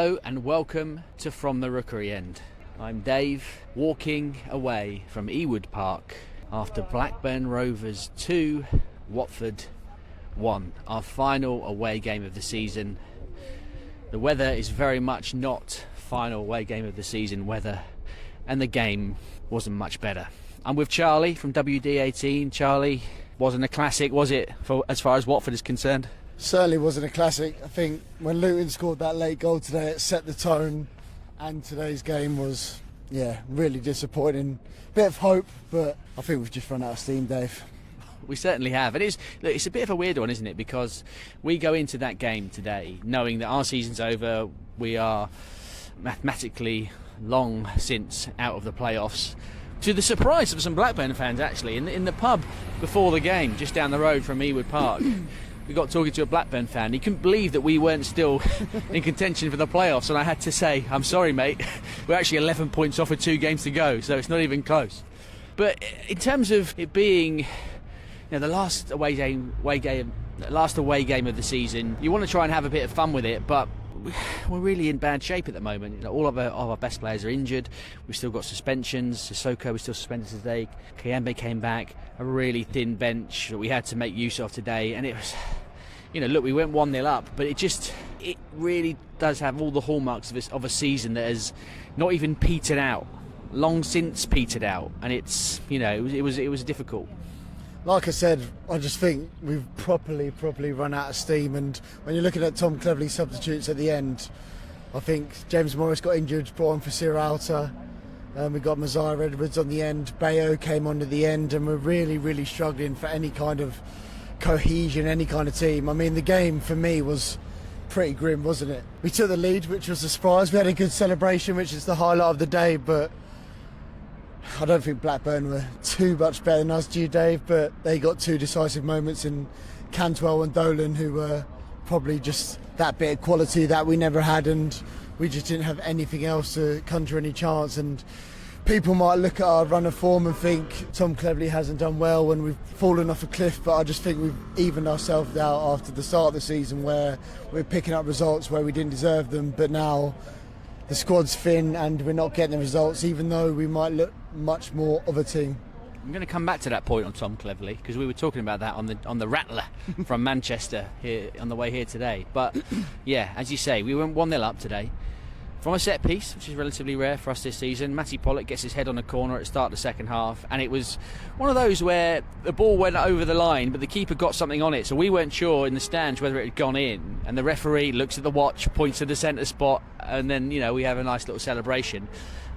Hello and welcome to From the Rookery End. I'm Dave, walking away from Ewood Park after Blackburn Rovers 2, Watford 1, our final away game of the season. The weather is very much not final away game of the season weather, and the game wasn't much better. I'm with Charlie from WD18. Charlie, wasn't a classic, was it, for as far as Watford is concerned? Certainly wasn't a classic. I think when Luton scored that late goal today, it set the tone, and today's game was, really disappointing. Bit of hope, but I think we've just run out of steam, Dave. We certainly have. It's a bit of a weird one, isn't it? Because we go into that game today knowing that our season's over. We are mathematically long since out of the playoffs, to the surprise of some Blackburn fans, actually. In the pub before the game, just down the road from Ewood Park, we got talking to a Blackburn fan. He couldn't believe that we weren't still in contention for the playoffs, and I had to say, I'm sorry, mate, we're actually 11 points off with 2 games to go, so it's not even close. But in terms of it being the last away game of the season, you want to try and have a bit of fun with it, but we're really in bad shape at the moment. All of our best players are injured. We've still got suspensions. Sissoko was still suspended today. Kayembe came back. A really thin bench that we had to make use of today. And it was, look, we went 1-0 up, but it really does have all the hallmarks of a season that has not even petered out, long since petered out. And it's, it was difficult. Like I said, I just think we've properly run out of steam, and when you're looking at Tom Cleverley's substitutes at the end, I think James Morris got injured, brought on for Sierralta, we got Messiah Edwards on the end, Bayo came on at the end, and we're really struggling for any kind of cohesion, any kind of team. I mean, the game for me was pretty grim, wasn't it? We took the lead, which was a surprise. We had a good celebration, which is the highlight of the day, but I don't think Blackburn were too much better than us, do you, Dave? But they got 2 decisive moments in Cantwell and Dolan, who were probably just that bit of quality that we never had, and we just didn't have anything else to conjure any chance. And people might look at our run of form and think Tom Cleverley hasn't done well and we've fallen off a cliff, but I just think we've evened ourselves out after the start of the season, where we're picking up results where we didn't deserve them, but now the squad's thin and we're not getting the results, even though we might look much more of a team. I'm going to come back to that point on Tom Cleverley, because we were talking about that on the Rattler from Manchester here on the way here today. But as you say, we went 1-0 up today from a set piece, which is relatively rare for us this season. Matty Pollock gets his head on a corner at the start of the second half, and it was one of those where the ball went over the line, but the keeper got something on it, so we weren't sure in the stands whether it had gone in. And the referee looks at the watch, points to the centre spot, and then we have a nice little celebration.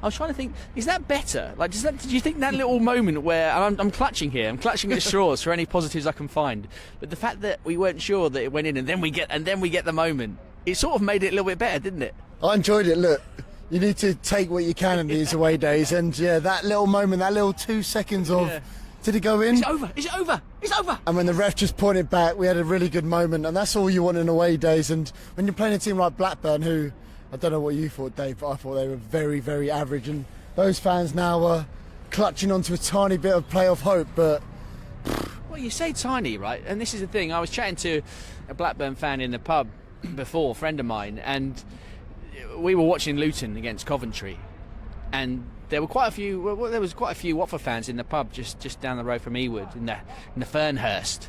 I was trying to think, is that better? Like, do you think that little moment where, and I'm clutching here, I'm clutching at straws for any positives I can find, but the fact that we weren't sure that it went in, and then we get the moment, it sort of made it a little bit better, didn't it? I enjoyed it. Look, you need to take what you can in these away days, and that little moment, that little 2 seconds of, did it go in? Is it over? Is it over? It's over! And when the ref just pointed back, we had a really good moment, and that's all you want in away days. And when you're playing a team like Blackburn, who, I don't know what you thought, Dave, but I thought they were very average, and those fans now are clutching onto a tiny bit of playoff hope, but... Well, you say tiny, right? And this is the thing, I was chatting to a Blackburn fan in the pub before, a friend of mine, and we were watching Luton against Coventry, and there was quite a few Watford fans in the pub just down the road from Ewood in the Fernhurst.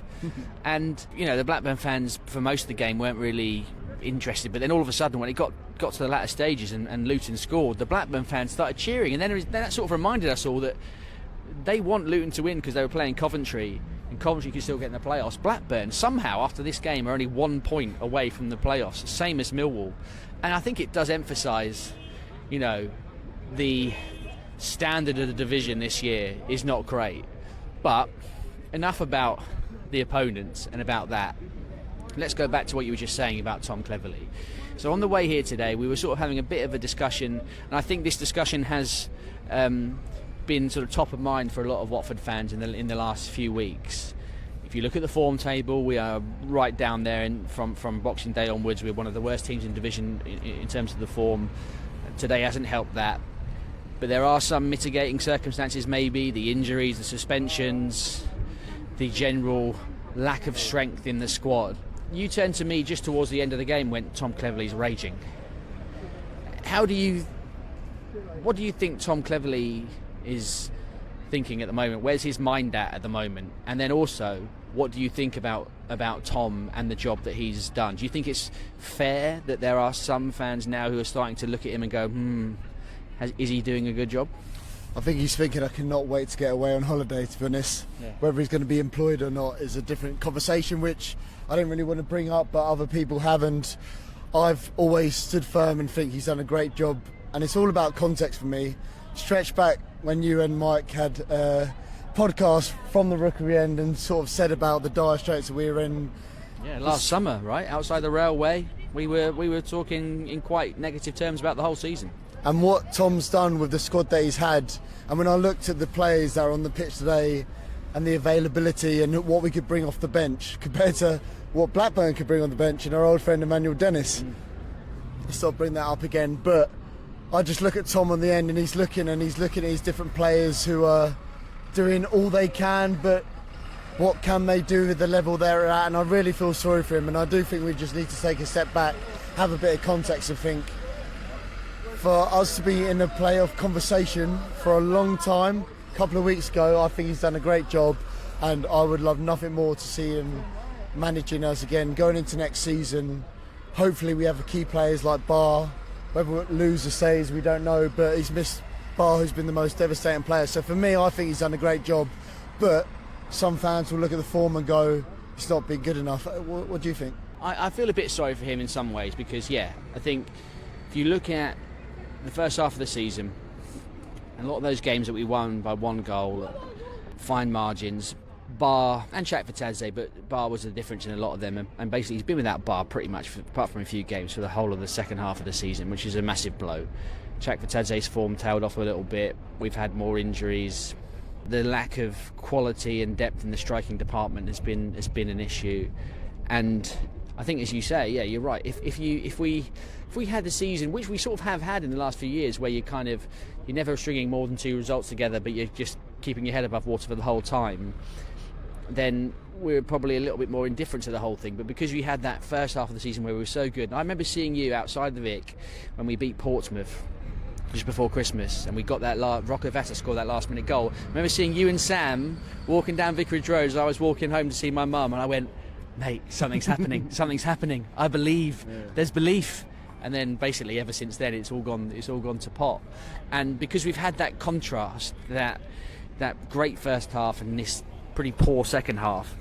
And the Blackburn fans for most of the game weren't really interested, but then all of a sudden when it got to the latter stages and Luton scored, the Blackburn fans started cheering, and then that sort of reminded us all that they want Luton to win because they were playing Coventry, and Coventry can still get in the playoffs. Blackburn somehow after this game are only 1 point away from the playoffs, same as Millwall, and I think it does emphasise the standard of the division this year is not great. But enough about the opponents and about that. Let's go back to what you were just saying about Tom Cleverley. So on the way here today, we were sort of having a bit of a discussion, and I think this discussion has been sort of top of mind for a lot of Watford fans in the last few weeks. If you look at the form table, we are right down there, and from Boxing Day onwards, we're one of the worst teams in division in terms of the form. Today hasn't helped that, but there are some mitigating circumstances, maybe the injuries, the suspensions, the general lack of strength in the squad. You turned to me just towards the end of the game when Tom Cleverley's raging. what do you think Tom Cleverley is thinking at the moment? Where's his mind at the moment? And then also, what do you think about Tom and the job that he's done? Do you think it's fair that there are some fans now who are starting to look at him and go, is he doing a good job? I think he's thinking, I cannot wait to get away on holiday, to be honest. Yeah. Whether he's going to be employed or not is a different conversation, which I don't really want to bring up, but other people haven't. I've always stood firm and think he's done a great job, and it's all about context for me. Stretch back when you and Mike had a podcast from the Rookery End and sort of said about the dire straits that we were in. Yeah, last summer, right, outside the railway, we were talking in quite negative terms about the whole season. And what Tom's done with the squad that he's had, and when I looked at the players that are on the pitch today and the availability and what we could bring off the bench compared to what Blackburn could bring on the bench and our old friend Emmanuel Dennis, let's not bring that up again, but I just look at Tom on the end and he's looking at these different players who are doing all they can, but what can they do with the level they're at? And I really feel sorry for him, and I do think we just need to take a step back, have a bit of context and think, for us to be in a playoff conversation for a long time, a couple of weeks ago, I think he's done a great job, and I would love nothing more to see him managing us again going into next season. Hopefully we have key players like Barr. Whether loser says, we don't know, but he's missed Barr, who's been the most devastating player. So for me, I think he's done a great job, but some fans will look at the form and go, it's not been good enough. What do you think? I feel a bit sorry for him in some ways because, I think if you look at the first half of the season, and a lot of those games that we won by one goal, fine margins, Barr and Chakvetadze, but Barr was the difference in a lot of them, and basically he's been without Barr pretty much, apart from a few games, for the whole of the second half of the season, which is a massive blow. Chakvetadze's form tailed off a little bit, we've had more injuries, the lack of quality and depth in the striking department has been an issue, and I think, as you say, you're right. If we had the season, which we sort of have had in the last few years, where you're never stringing more than two results together, but you're just keeping your head above water for the whole time, then we're probably a little bit more indifferent to the whole thing. But because we had that first half of the season where we were so good, and I remember seeing you outside the Vic when we beat Portsmouth just before Christmas, and we got that Rocco Vata scored that last minute goal. I remember seeing you and Sam walking down Vicarage Road as I was walking home to see my mum, and I went, mate, something's happening. Something's happening. I believe. Yeah. There's belief. And then basically ever since then it's all gone to pot. And because we've had that contrast, that great first half and this pretty poor second half,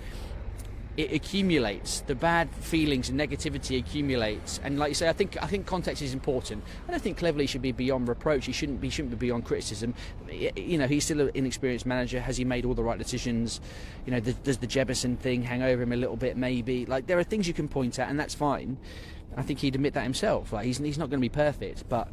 it accumulates. The bad feelings and negativity accumulates. And like you say, I think context is important. I don't think Cleverley should be beyond reproach. He shouldn't be beyond criticism. He's still an inexperienced manager. Has he made all the right decisions? Does the Jebison thing hang over him a little bit? Maybe. Like, there are things you can point at, and that's fine. I think he'd admit that himself. Like, he's not going to be perfect, but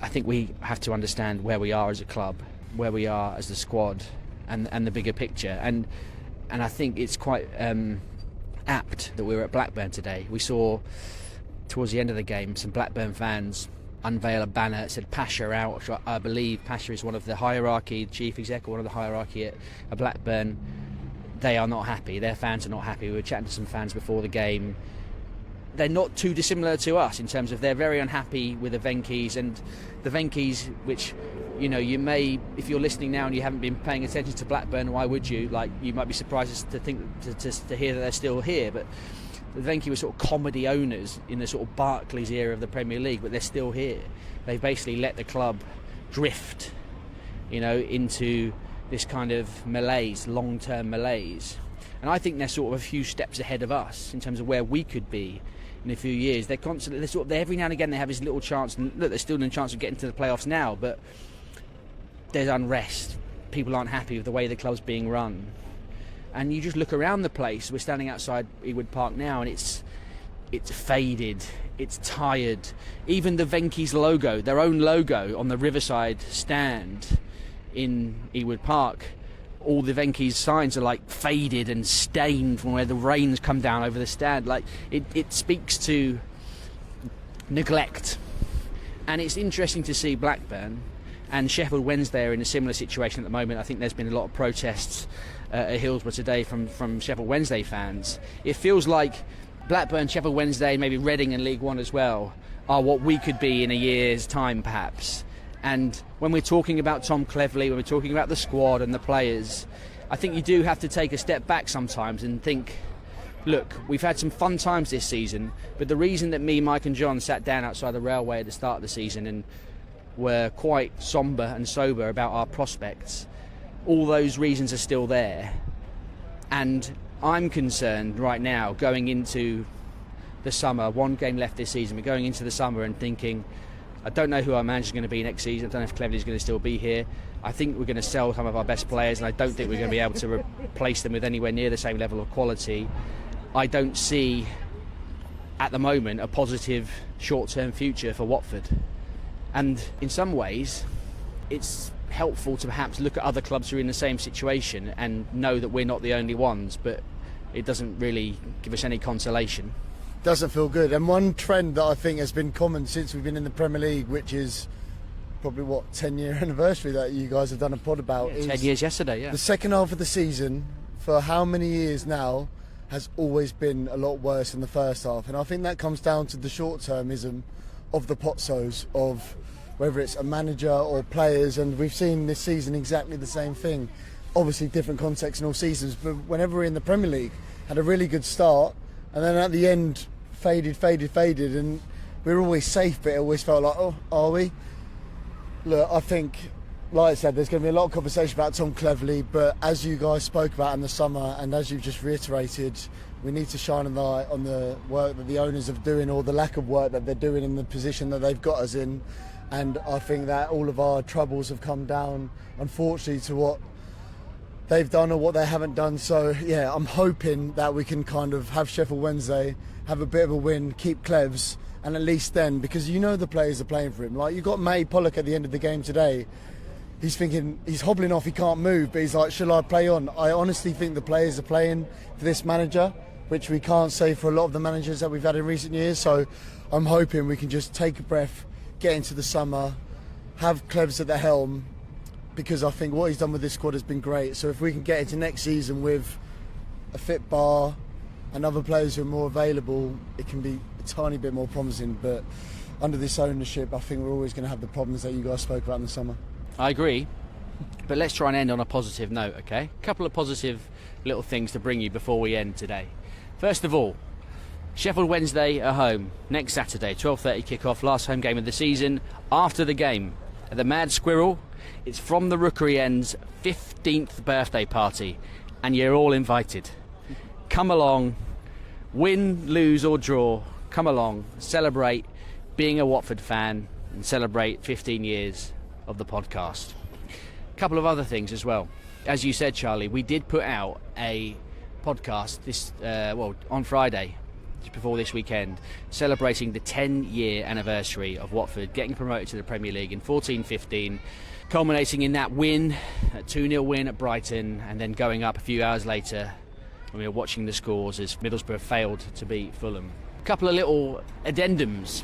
I think we have to understand where we are as a club, where we are as the squad, and the bigger picture. And I think it's quite apt that we were at Blackburn today. We saw, towards the end of the game, some Blackburn fans unveil a banner that said Pasha out, which I believe Pasha is one of the hierarchy, chief exec, or one of the hierarchy at Blackburn. They are not happy. Their fans are not happy. We were chatting to some fans before the game. They're not too dissimilar to us in terms of they're very unhappy with the Venkies, and the Venkies, which, you may, if you're listening now and you haven't been paying attention to Blackburn, why would you? Like, you might be surprised to think to hear that they're still here, but the Venki were sort of comedy owners in the sort of Barclays era of the Premier League, but they're still here. They've basically let the club drift, into this kind of malaise, long-term malaise. And I think they're sort of a few steps ahead of us in terms of where we could be in a few years. They're constantly, every now and again they have this little chance, and look, they're still in a chance of getting to the playoffs now, but there's unrest. People aren't happy with the way the club's being run. And you just look around the place. We're standing outside Ewood Park now, and it's faded, it's tired. Even the Venki's logo, their own logo on the Riverside stand in Ewood Park, all the Venki's signs are like faded and stained from where the rain's come down over the stand. Like, it speaks to neglect. And it's interesting to see Blackburn and Sheffield Wednesday are in a similar situation at the moment. I think there's been a lot of protests at Hillsborough today from Sheffield Wednesday fans. It feels like Blackburn, Sheffield Wednesday, maybe Reading and League One as well, are what we could be in a year's time, perhaps. And when we're talking about Tom Cleverley, when we're talking about the squad and the players, I think you do have to take a step back sometimes and think, look, we've had some fun times this season, but the reason that me, Mike and John sat down outside the railway at the start of the season and were quite sombre and sober about our prospects, all those reasons are still there. And I'm concerned right now, going into the summer, one game left this season, we're going into the summer and thinking, I don't know who our manager's going to be next season. I don't know if Cleverley's going to still be here. I think we're going to sell some of our best players, and I don't think we're going to be able to replace them with anywhere near the same level of quality. I don't see, at the moment, a positive short-term future for Watford. And in some ways, it's helpful to perhaps look at other clubs who are in the same situation and know that we're not the only ones, but it doesn't really give us any consolation. Doesn't feel good. And one trend that I think has been common since we've been in the Premier League, which is probably 10-year anniversary that you guys have done a pod about, is 10 years yesterday, yeah. The second half of the season, for how many years now, has always been a lot worse than the first half. And I think that comes down to the short-termism of the potsos, of whether it's a manager or players, and we've seen this season exactly the same thing. Obviously different context in all seasons, but whenever we're in the Premier League, had a really good start, and then at the end faded, and we were always safe, but it always felt like, oh, are we? Look, I think, like I said, there's going to be a lot of conversation about Tom Cleverley, but as you guys spoke about in the summer, and as you've just reiterated, we need to shine a light on the work that the owners are doing, or the lack of work that they're doing in the position that they've got us in. And I think that all of our troubles have come down, unfortunately, to what they've done or what they haven't done. So, yeah, I'm hoping that we can kind of have Sheffield Wednesday, have a bit of a win, keep Clevs, and at least then, because you know the players are playing for him. Like, you got May Pollock at the end of the game today. He's thinking, he's hobbling off, he can't move, but he's like, shall I play on? I honestly think the players are playing for this manager, which we can't say for a lot of the managers that we've had in recent years. So I'm hoping we can just take a breath, get into the summer, have Clevs at the helm, because I think what he's done with this squad has been great. So if we can get into next season with a fit bar and other players who are more available, it can be a tiny bit more promising. But under this ownership, I think we're always going to have the problems that you guys spoke about in the summer. I agree, but let's try and end on a positive note, okay? A couple of positive little things to bring you before we end today. First of all, Sheffield Wednesday are home next Saturday, 12:30 kick-off, last home game of the season. After the game at the Mad Squirrel, it's from the Rookery End's 15th birthday party, and you're all invited. Come along, win, lose or draw, come along, celebrate being a Watford fan and celebrate 15 years of the podcast. A couple of other things as well. As you said, Charlie, we did put out a podcast on Friday, just before this weekend, celebrating the 10-year anniversary of Watford getting promoted to the Premier League in 14-15, culminating in that win, a 2-0 win at Brighton, and then going up a few hours later when we were watching the scores as Middlesbrough failed to beat Fulham. A couple of little addendums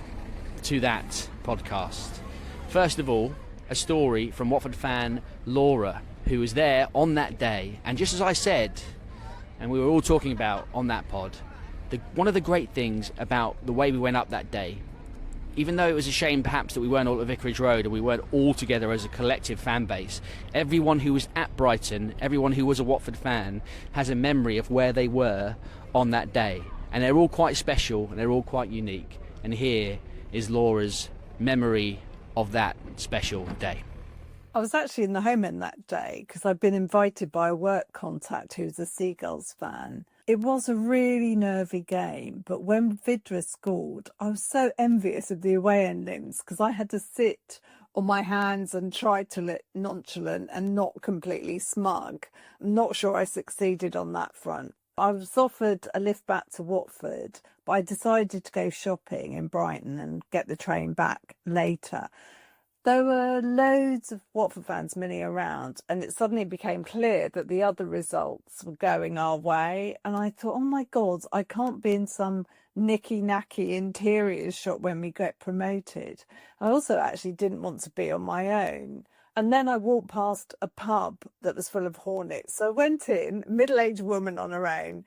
to that podcast. First of all, a story from Watford fan Laura, who was there on that day, and just as I said, and we were all talking about on that pod, one of the great things about the way we went up that day, even though it was a shame perhaps that we weren't all at Vicarage Road and we weren't all together as a collective fan base, everyone who was at Brighton, everyone who was a Watford fan, has a memory of where they were on that day, and they're all quite special and they're all quite unique. And here is Laura's memory of that special day. I was actually in the home end that day because I'd been invited by a work contact who's a Seagulls fan. It was a really nervy game, but when Vidra scored, I was so envious of the away endings because I had to sit on my hands and try to look nonchalant and not completely smug. I'm not sure I succeeded on that front. I was offered a lift back to Watford, but I decided to go shopping in Brighton and get the train back later. There were loads of Watford fans milling around, and it suddenly became clear that the other results were going our way. And I thought, oh my God, I can't be in some nicky-nacky interiors shop when we get promoted. I also actually didn't want to be on my own. And then I walked past a pub that was full of hornets. So I went in, middle-aged woman on her own,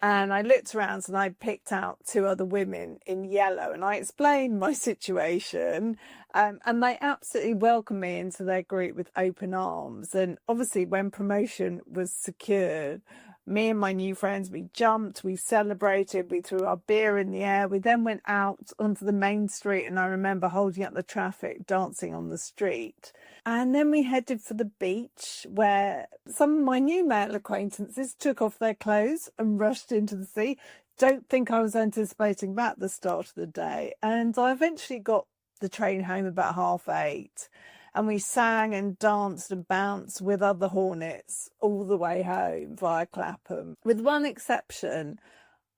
And I looked around and I picked out 2 other women in yellow and I explained my situation. And they absolutely welcomed me into their group with open arms. And obviously when promotion was secured, me and my new friends, we jumped, we celebrated, we threw our beer in the air. We then went out onto the main street and I remember holding up the traffic, dancing on the street. And then we headed for the beach where some of my new male acquaintances took off their clothes and rushed into the sea. Don't think I was anticipating that at the start of the day. And I eventually got the train home about 8:30. And we sang and danced and bounced with other Hornets all the way home via Clapham. With one exception,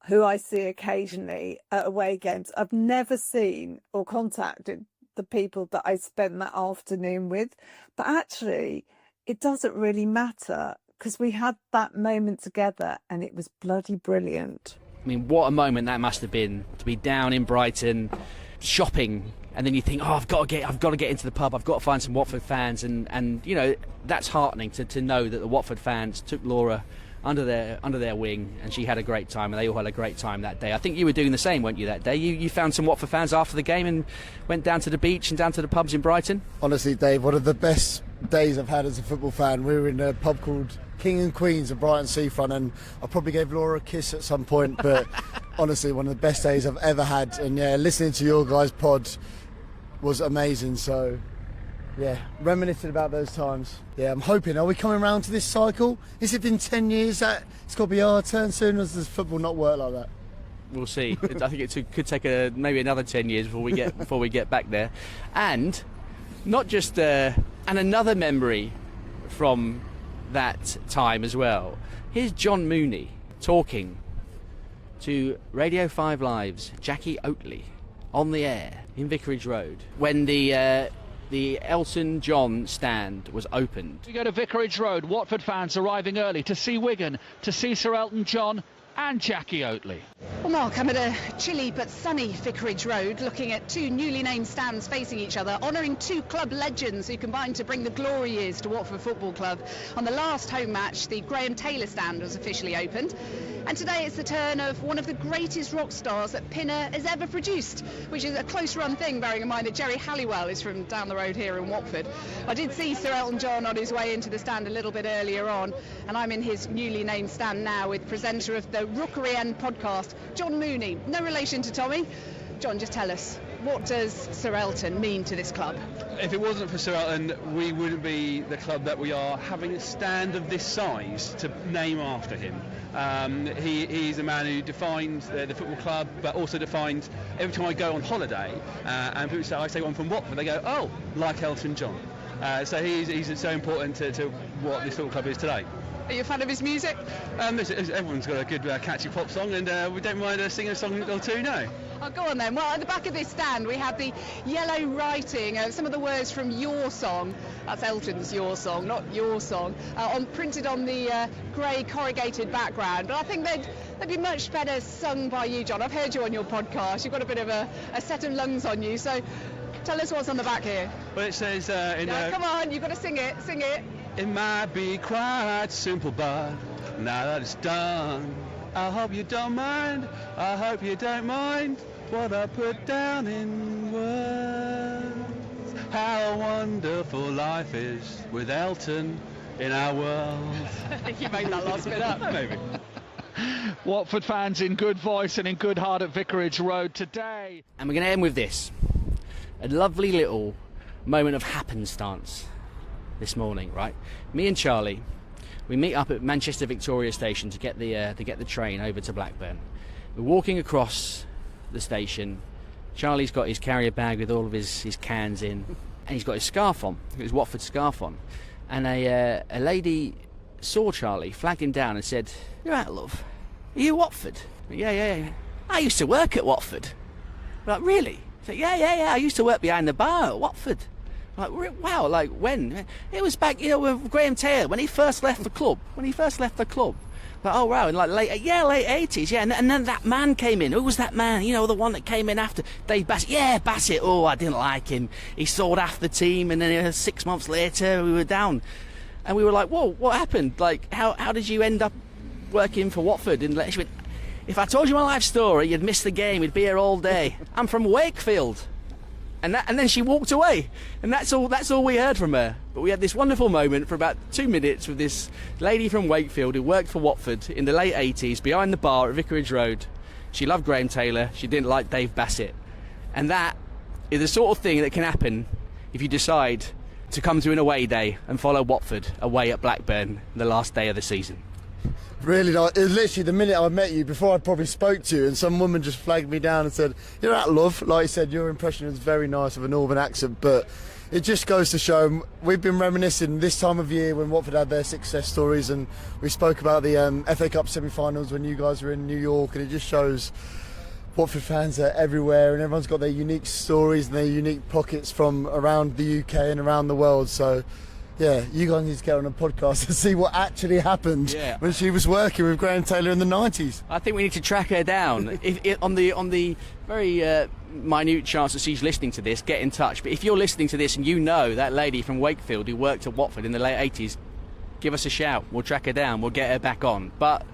who I see occasionally at away games, I've never seen or contacted the people that I spent that afternoon with. But actually, it doesn't really matter because we had that moment together and it was bloody brilliant. I mean, what a moment that must have been to be down in Brighton, shopping. And then you think, oh, I've got to get into the pub. I've got to find some Watford fans, and you know that's heartening to know that the Watford fans took Laura under their wing, and she had a great time, and they all had a great time that day. I think you were doing the same, weren't you, that day? You found some Watford fans after the game and went down to the beach and down to the pubs in Brighton. Honestly, Dave, one of the best days I've had as a football fan. We were in a pub called King and Queen's at Brighton Seafront, and I probably gave Laura a kiss at some point. But honestly, one of the best days I've ever had. And yeah, listening to your guys' pod was amazing. So yeah, reminiscing about those times. Yeah, I'm hoping, are we coming around to this cycle? Is it been 10 years that it's got to be our turn soon, or does football not work like that? We'll see. I think it could take maybe another 10 years before we get back there. And not just and another memory from that time as well. Here's John Mooney talking to Radio 5 Live's Jackie Oatley on the air in Vicarage Road when the Elton John stand was opened. We go to Vicarage Road. Watford fans arriving early to see Wigan, to see Sir Elton John and Jackie Oatley. Well, Mark, I'm at a chilly but sunny Vicarage Road looking at 2 newly named stands facing each other, honouring 2 club legends who combined to bring the glory years to Watford Football Club. On the last home match, the Graham Taylor stand was officially opened. And today it's the turn of one of the greatest rock stars that Pinner has ever produced, which is a close-run thing, bearing in mind that Jerry Halliwell is from down the road here in Watford. I did see Sir Elton John on his way into the stand a little bit earlier on, and I'm in his newly named stand now with presenter of the Rookery End podcast, John Mooney. No relation to Tommy. John, just tell us, what does Sir Elton mean to this club? If it wasn't for Sir Elton, we wouldn't be the club that we are, having a stand of this size to name after him. He's a man who defined the football club, but also defined every time I go on holiday, and people say, I say one from Watford, they go, oh, like Elton John. So he's so important to what this football club is today. Are you a fan of his music? Everyone's got a good catchy pop song, and we don't mind singing a song or two, no. Oh, go on then. Well, at the back of this stand we have the yellow writing, some of the words from Your Song, that's Elton's Your Song, not Your Song, printed on the grey corrugated background. But I think they'd be much better sung by you, John. I've heard you on your podcast. You've got a bit of a set of lungs on you, so tell us what's on the back here. Well, it says... come on, you've got to sing it. It might be quite simple, but now that it's done, I hope you don't mind. I hope you don't mind what I put down in words. How wonderful life is with Elton in our world. You made that last bit up. Maybe. Watford fans in good voice and in good heart at Vicarage Road today. And we're going to end with this. A lovely little moment of happenstance this morning, right? Me and Charlie, we meet up at Manchester Victoria Station to get the train over to Blackburn. We're walking across the station. Charlie's got his carrier bag with all of his cans in, and he's got his scarf on, his Watford scarf on. And a lady saw Charlie, flagged him down and said, "You're right, love. Are you Watford?" Yeah. I used to work at Watford. Like, really? I said, yeah. I used to work behind the bar at Watford. Like, wow, like when? It was back, with Graham Taylor, when he first left the club. Like, oh, wow, in like late 80s, yeah. And then that man came in. Who was that man? The one that came in after Dave Bassett. Yeah, Bassett. Oh, I didn't like him. He sold half the team, and then 6 months later, we were down. And we were like, whoa, what happened? Like, how did you end up working for Watford? And she went, If I told you my life story, you'd miss the game. We'd be here all day. I'm from Wakefield. And then she walked away. And that's all we heard from her. But we had this wonderful moment for about 2 minutes with this lady from Wakefield who worked for Watford in the late 80s behind the bar at Vicarage Road. She loved Graham Taylor. She didn't like Dave Bassett. And that is the sort of thing that can happen if you decide to come to an away day and follow Watford away at Blackburn the last day of the season. Really, like, it was literally the minute I met you, before I probably spoke to you, and some woman just flagged me down and said, "You're at Love." Like you said, your impression was very nice of a northern accent, but it just goes to show we've been reminiscing this time of year when Watford had their success stories, and we spoke about the FA Cup semi-finals when you guys were in New York, and it just shows Watford fans are everywhere and everyone's got their unique stories and their unique pockets from around the UK and around the world. So yeah, you guys need to get on a podcast and see what actually happened when she was working with Graham Taylor in the 90s. I think we need to track her down. On the very minute chance that she's listening to this, get in touch. But if you're listening to this and you know that lady from Wakefield who worked at Watford in the late 80s, give us a shout. We'll track her down. We'll get her back on. But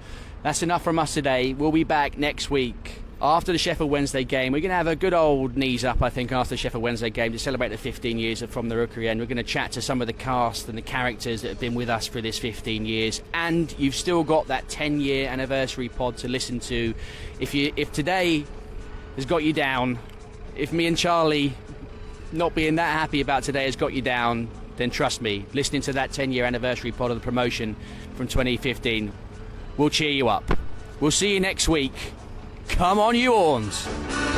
that's enough from us today. We'll be back next week. After the Sheffield Wednesday game, we're going to have a good old knees up, I think, after the Sheffield Wednesday game to celebrate the 15 years from the Rookery End. We're going to chat to some of the cast and the characters that have been with us for this 15 years. And you've still got that 10-year anniversary pod to listen to. If today has got you down, if me and Charlie not being that happy about today has got you down, then trust me, listening to that 10-year anniversary pod of the promotion from 2015 will cheer you up. We'll see you next week. Come on, you Orns.